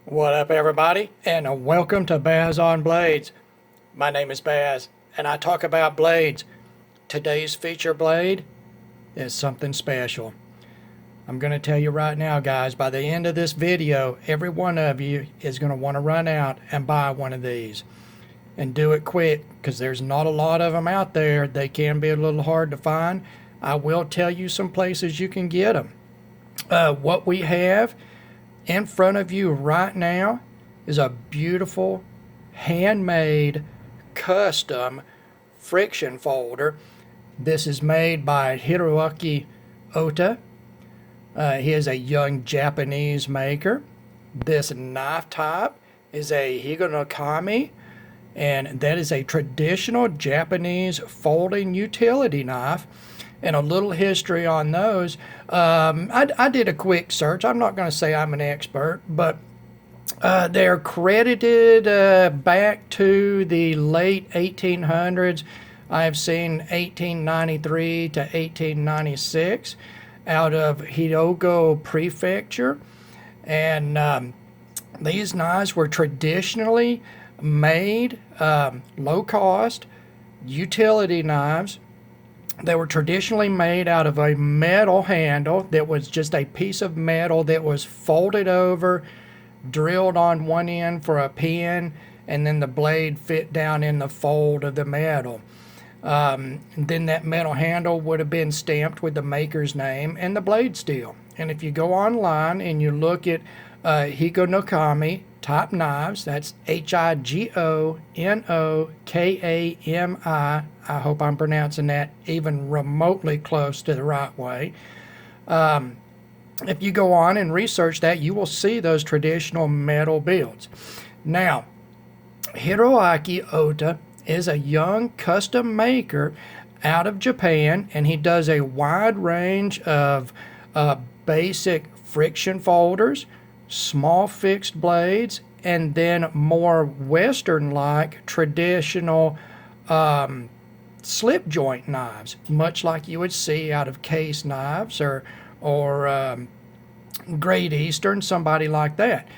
What up, everybody, and welcome to Baz on Blades. My name is Baz, and I talk about blades. Today's feature blade is something special. I'm going to tell you right now, guys, by the end of this video, every one of you is going to want to run out and buy one of these. And do it quick, because there's not a lot of them out there. They can be a little hard to find. I will tell you some places you can get them. What we have in front of you right now is a beautiful, handmade, custom friction folder. This is made by Hiroaki Oda. He is a young Japanese maker. This knife type is a Higonokami, and that is a traditional Japanese folding utility knife. And a little history on those. I did a quick search. I'm not going to say I'm an expert, but they're credited back to the late 1800s. I've seen 1893 to 1896 out of Hyogo Prefecture. And these knives were traditionally made low cost utility knives. They were traditionally made out of a metal handle that was just a piece of metal that was folded over, drilled on one end for a pin, and then the blade fit down in the fold of the metal. Then that metal handle would have been stamped with the maker's name and the blade steel. And if you go online and you look at Higonokami type knives, that's Higonokami. I hope I'm pronouncing that even remotely close to the right way. If you go on and research that, you will see those traditional metal builds. Now, Hiroaki Oda is a young custom maker out of Japan, and he does a wide range of basic friction folders, small fixed blades, and then more Western-like traditional slip joint knives, much like you would see out of case knives or Great Eastern, somebody like that.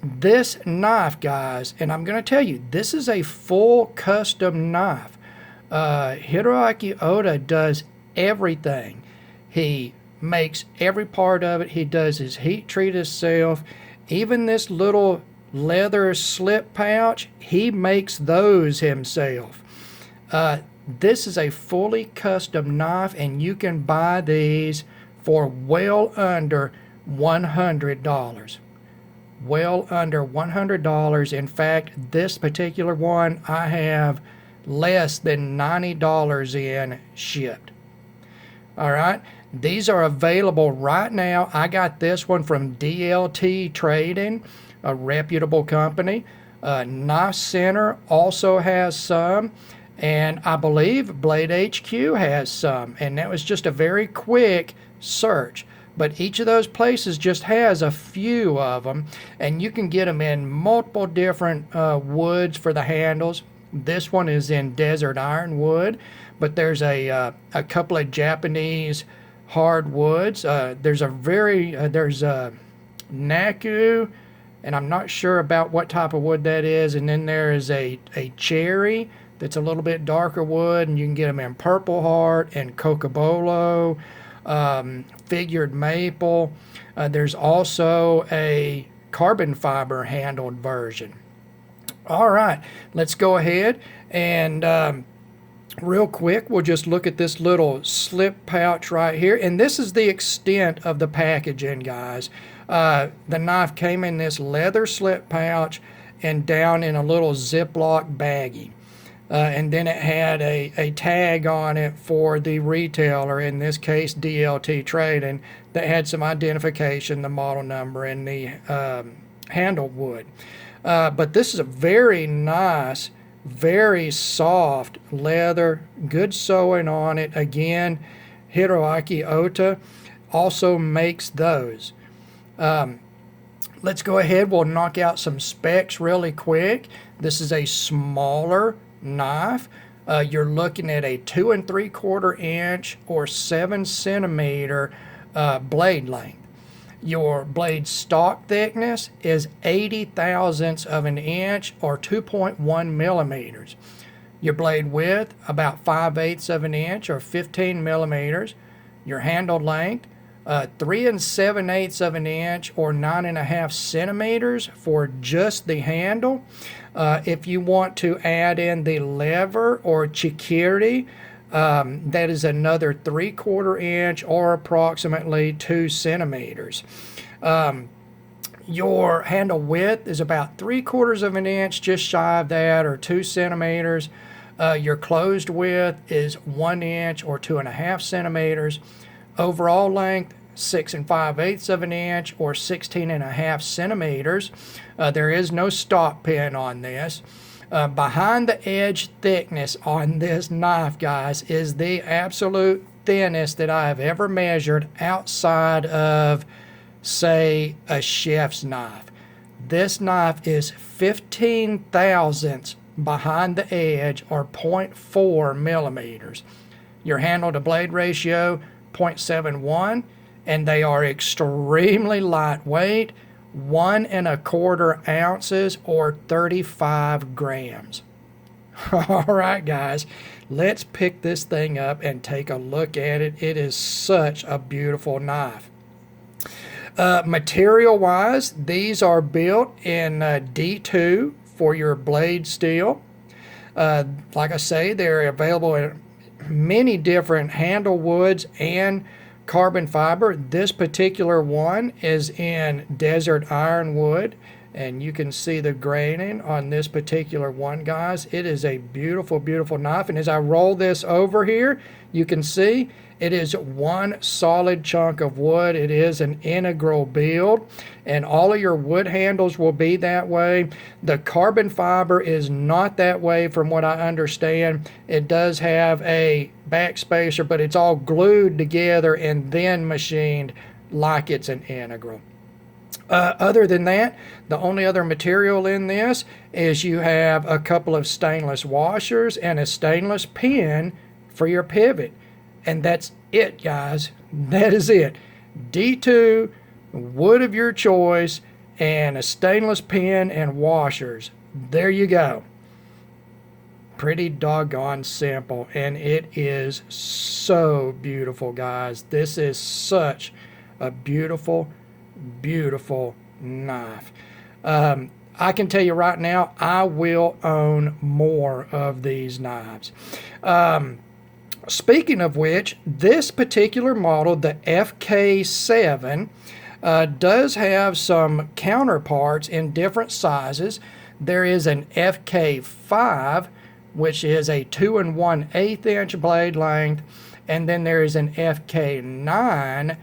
This knife, guys, and I'm going to tell you, this is a full custom knife. Hiroaki Oda does everything. He makes every part of it. He does his heat treat himself. Even this little leather slip pouch, he makes those himself. This is a fully custom knife, and you can buy these for well under $100. Well under $100. In fact, this particular one I have less than $90 in shipped. All right, these are available right now. I got this one from DLT Trading, a reputable company. Knife Center also has some, and I believe Blade HQ has some, and that was just a very quick search. But each of those places just has a few of them, and you can get them in multiple different woods for the handles. This one is in desert ironwood, but there's a couple of Japanese hardwoods. There's Naku, and I'm not sure about what type of wood that is. And then there is a cherry that's a little bit darker wood, and you can get them in purple heart and cocobolo, figured maple. There's also a carbon fiber handled version. All right, let's go ahead and real quick, we'll just look at this little slip pouch right here. And this is the extent of the packaging, guys. The knife came in this leather slip pouch and down in a little Ziploc baggie. And then it had a tag on it for the retailer, in this case DLT Trading, that had some identification, the model number, and the handle wood. But this is a very nice, very soft leather, good sewing on it. Again, Hiroaki Oda also makes those. Let's go ahead, we'll knock out some specs really quick. This is a smaller knife. You're looking at a 2 3/4 inch or 7 centimeter blade length. Your blade stock thickness is 80 thousandths of an inch or 2.1 millimeters. Your blade width, about 5/8 of an inch or 15 millimeters. Your handle length, 3 7/8 of an inch or 9.5 centimeters for just the handle. If you want to add in the lever or chikiri, that is another 3/4 inch or approximately 2 centimeters. Your handle width is about 3/4 of an inch, just shy of that, or 2 centimeters. Your closed width is 1 inch or 2.5 centimeters. Overall length, 6 5/8 of an inch or 16.5 centimeters. There is no stop pin on this. Behind the edge thickness on this knife, guys, is the absolute thinnest that I have ever measured outside of, say, a chef's knife. This knife is 15 thousandths behind the edge, or 0.4 millimeters. Your handle to blade ratio, 0.71, and they are extremely lightweight, 1.25 ounces or 35 grams. All right, guys, let's pick this thing up and take a look at it. It is such a beautiful knife. Material-wise, these are built in D2 for your blade steel. Like I say, they're available in many different handle woods and carbon fiber. This particular one is in desert ironwood, and you can see the graining on this particular one, guys. It is a beautiful, beautiful knife, and as I roll this over here, you can see it is one solid chunk of wood. It is an integral build, and all of your wood handles will be that way. The carbon fiber is not that way from what I understand. It does have a backspacer, but it's all glued together and then machined like it's an integral. Other than that, the only other material in this is you have a couple of stainless washers and a stainless pin for your pivot. And that's it, guys. That is it. D2, wood of your choice, and a stainless pin and washers. There you go. Pretty doggone simple, and it is so beautiful, guys. This is such a beautiful, beautiful knife. I can tell you right now, I will own more of these knives. Speaking of which, this particular model, the FK-7, does have some counterparts in different sizes. There is an FK-5, which is a 2 1/8 inch blade length, and then there is an FK-9,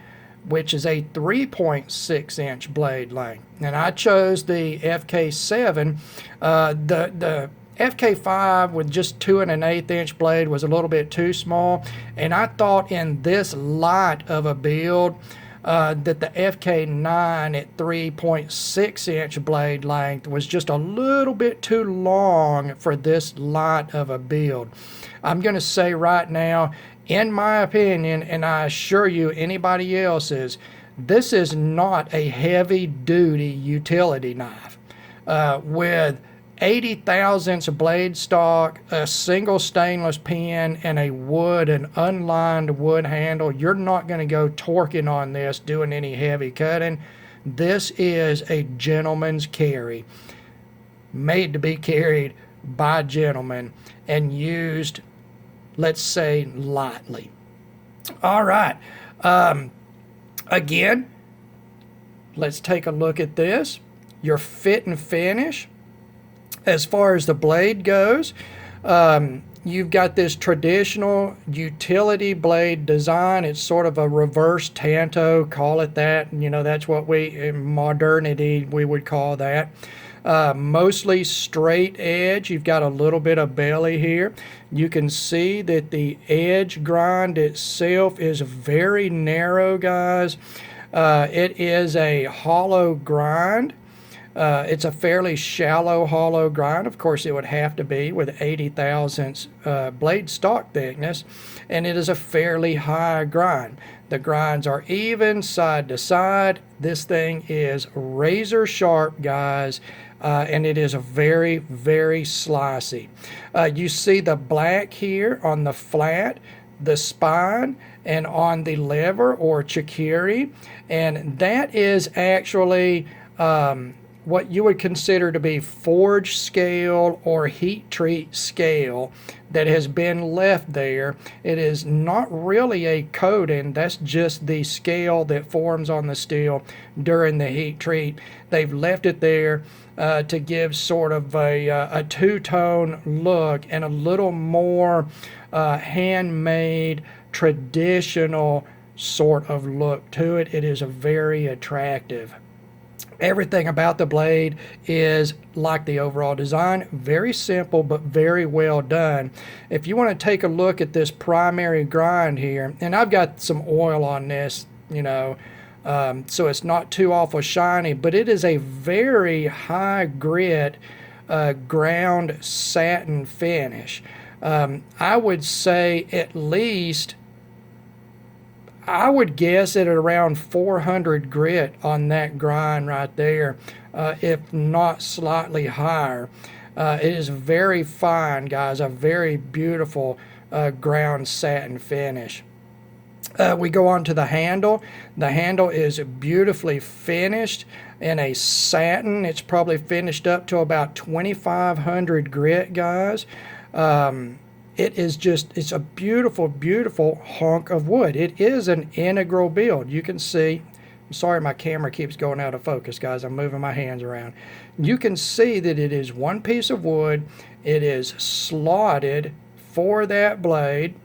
which is a 3.6 inch blade length. And I chose the FK-7. The FK-5 with just 2 1/8 inch blade was a little bit too small, and I thought in this light of a build that the FK-9 at 3.6 inch blade length was just a little bit too long for this light of a build. I'm going to say right now, in my opinion, and I assure you anybody else's, this is not a heavy duty utility knife. With 80 thousandths blade stock, a single stainless pin, and a wood and unlined wood handle, you're not going to go torquing on this, doing any heavy cutting. This is a gentleman's carry, made to be carried by gentlemen and used, let's say, lightly. All right. Again, let's take a look at this. Your fit and finish. As far as the blade goes, you've got this traditional utility blade design. It's sort of a reverse tanto, call it that. You know, that's what in modernity we would call that. Mostly straight edge. You've got a little bit of belly here. You can see that the edge grind itself is very narrow, guys. It is a hollow grind. It's a fairly shallow hollow grind. Of course, it would have to be with 80 thousandths blade stock thickness, and it is a fairly high grind. The grinds are even side to side. This thing is razor sharp, guys, and it is very, very slicey. You see the black here on the flat, the spine, and on the lever or chikiri, and that is actually what you would consider to be forged scale or heat treat scale that has been left there. It is not really a coating, that's just the scale that forms on the steel during the heat treat. They've left it there to give sort of a two-tone look and a little more handmade, traditional sort of look to it. It is very attractive. Everything about the blade is like the overall design, very simple but very well done. If you want to take a look at this primary grind here, and I've got some oil on this, so it's not too awful shiny, but it is a very high grit ground satin finish. I would say at least, I would guess at around 400 grit on that grind right there, if not slightly higher. It is very fine, guys, a very beautiful ground satin finish. We go on to the handle. The handle is beautifully finished in a satin. It's probably finished up to about 2,500 grit, guys. It is just, it's a beautiful, beautiful hunk of wood. It is an integral build. You can see, I'm sorry my camera keeps going out of focus, guys. I'm moving my hands around. You can see that it is one piece of wood. It is slotted for that blade.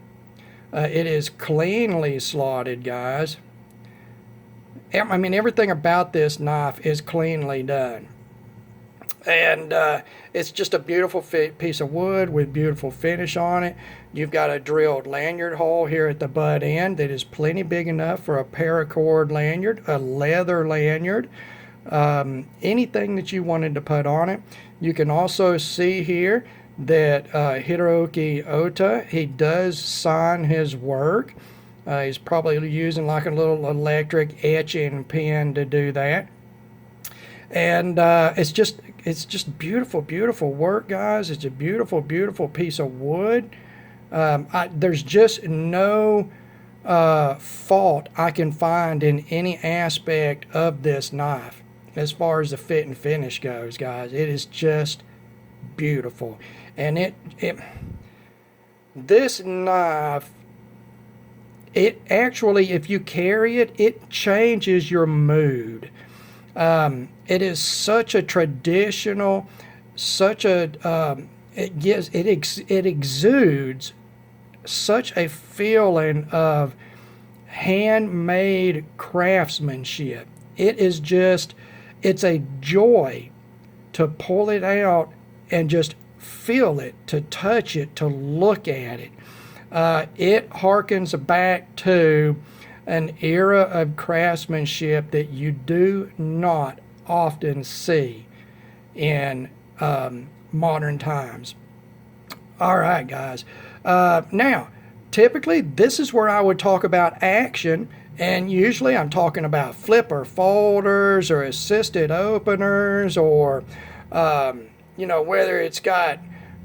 It is cleanly slotted, guys. I mean, everything about this knife is cleanly done. And it's just a beautiful piece of wood with beautiful finish on it. You've got a drilled lanyard hole here at the butt end that is plenty big enough for a paracord lanyard, a leather lanyard, anything that you wanted to put on it. You can also see here that Hiroaki Oda, he does sign his work. He's probably using like a little electric etching pen to do that. And it's just beautiful, beautiful work, guys. It's a beautiful, beautiful piece of wood. There's just no fault I can find in any aspect of this knife as far as the fit and finish goes, guys. It is just beautiful. And this knife, it actually, if you carry it, it changes your mood. It is such a traditional, such a, it exudes such a feeling of handmade craftsmanship. It is just, it's a joy to pull it out and just feel it, to touch it, to look at it. It harkens back to an era of craftsmanship that you do not often see in modern times. All right, guys. Now, typically, this is where I would talk about action, and usually I'm talking about flipper folders or assisted openers, or whether it's got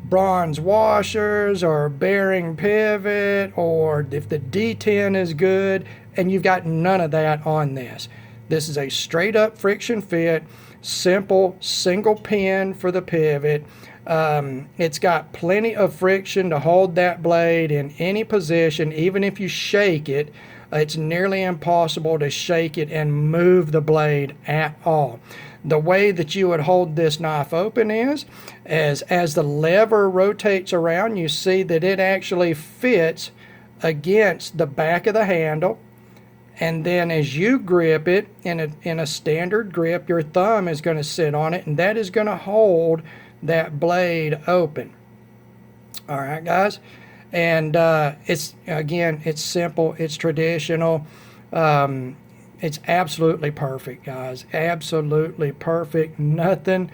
bronze washers or bearing pivot, or if the D10 is good, and you've got none of that on this. This is a straight up friction fit, simple single pin for the pivot. It's got plenty of friction to hold that blade in any position. Even if you shake it, it's nearly impossible to shake it and move the blade at all. The way that you would hold this knife open is, as the lever rotates around, you see that it actually fits against the back of the handle. And then as you grip it in a standard grip, your thumb is going to sit on it, and that is going to hold that blade open. All right, guys. And it's simple, it's traditional. It's absolutely perfect, guys. Absolutely perfect. Nothing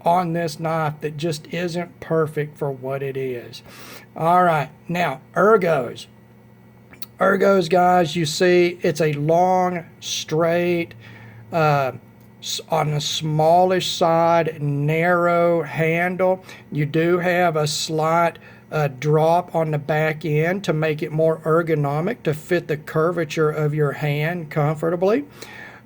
on this knife that just isn't perfect for what it is. All right, now ergos. Ergos, guys, you see it's a long, straight, On the smallish side, narrow handle. You do have a slight drop on the back end to make it more ergonomic to fit the curvature of your hand comfortably.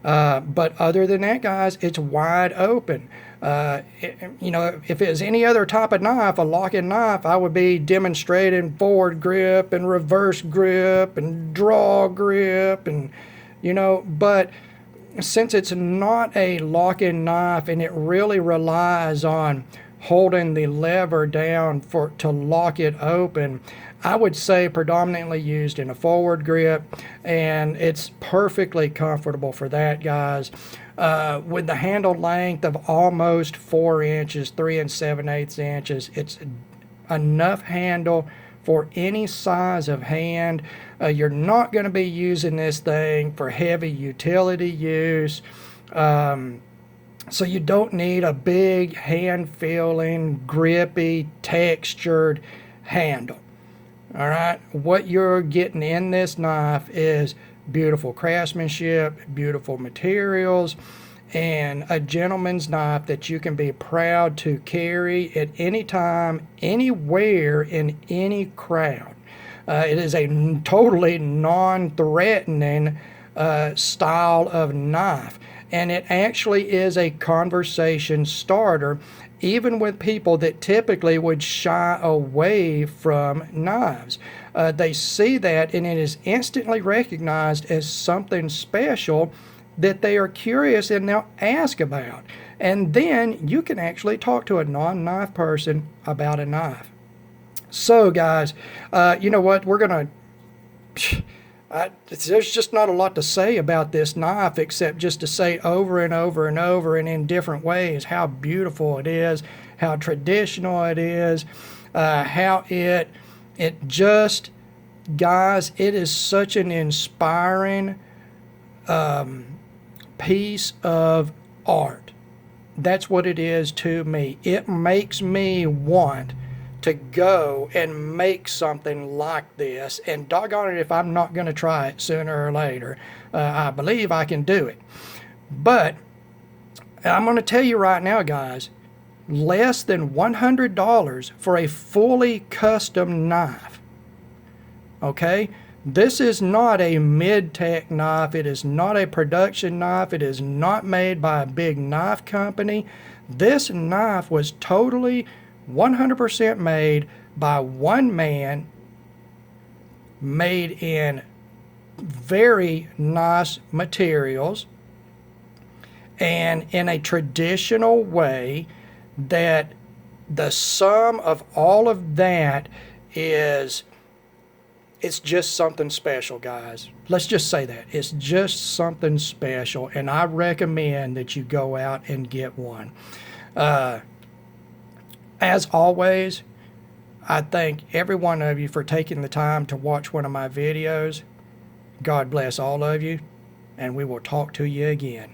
But other than that, guys, it's wide open. You know, if it was any other type of knife, a locking knife, I would be demonstrating forward grip and reverse grip and draw grip and, you know, but since it's not a locking knife and it really relies on holding the lever down to lock it open, I would say predominantly used in a forward grip, and it's perfectly comfortable for that, guys. With the handle length of almost 4 inches, 3 7/8 inches, it's enough handle for any size of hand. You're not going to be using this thing for heavy utility use. So you don't need a big hand-feeling, grippy, textured handle. All right, what you're getting in this knife is beautiful craftsmanship, beautiful materials, and a gentleman's knife that you can be proud to carry at any time, anywhere, in any crowd. It is a totally non-threatening style of knife, and it actually is a conversation starter, even with people that typically would shy away from knives. They see that, and it is instantly recognized as something special that they are curious and they'll ask about. And then you can actually talk to a non-knife person about a knife. So guys, you know what, we're gonna there's just not a lot to say about this knife except just to say over and over and over and in different ways how beautiful it is, how traditional it is, how it just, guys, it is such an inspiring piece of art. That's what it is to me. It makes me want to go and make something like this, and doggone it if I'm not going to try it sooner or later. I believe I can do it. But I'm going to tell you right now, guys, less than $100 for a fully custom knife. Okay? This is not a mid-tech knife. It is not a production knife. It is not made by a big knife company. This knife was totally 100% made by one man, made in very nice materials and in a traditional way that the sum of all of that is, it's just something special, guys. Let's just say that. It's just something special, and I recommend that you go out and get one. As always, I thank every one of you for taking the time to watch one of my videos. God bless all of you, and we will talk to you again.